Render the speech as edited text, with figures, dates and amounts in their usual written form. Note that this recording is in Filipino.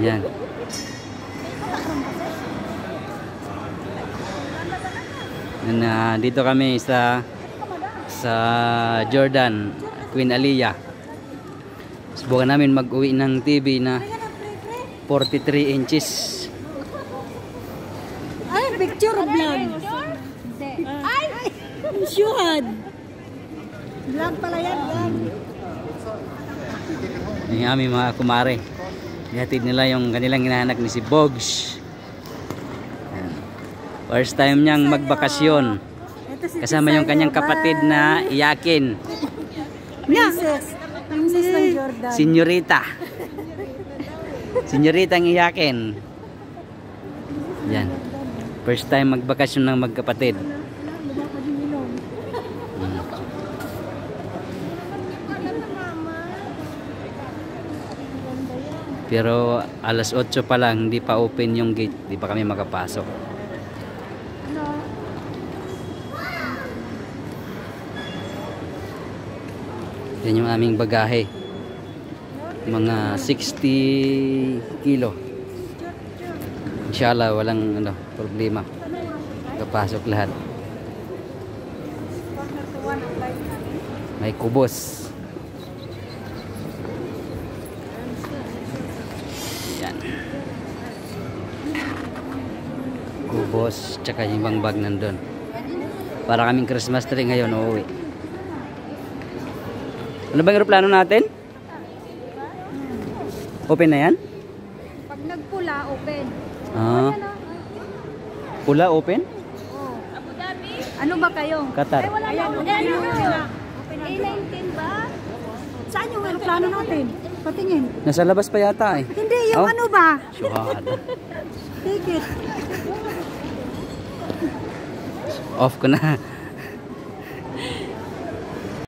Yan. Dito kami sa Jordan, Queen Aliyah. Subukan namin mag-uwi ng TV na 43 inches. Ay, picture of vlog. Ay, syuhad. Vlog pala yan, vlog. Yung aming mga kumare. Ihatid nila yung kanilang hinahanap ni si Bogs. First time niyang magbakasyon. Kasama yung kanyang kapatid na Iyakin. Princess. Princess ng Jordan. Senyorita. Senyorita ang Iyakin. Yan. First time magbakasyon ng magkapatid. Pero alas 8 pa lang, hindi pa open yung gate, hindi pa kami makapasok. Yan yung aming bagahe, mga 60 kilo. Inshallah walang problema, kapasok lahat. May kubos. Kubos, tsaka yung ibang bag nandun. Para kaming Christmas tree ngayon, uuwi. Ano bang aeroplano natin? Open na yan? Pag nagpula, open. Ah. Pula, open? Oh. Abu Dhabi. Ano ba kayo? Qatar. Ay, wala na. A19 ba? Saan yung aeroplano natin? Patingin. Nasa labas pa yata eh. Hindi, yung ano ba? Syuhada. Ticket. Off ko na.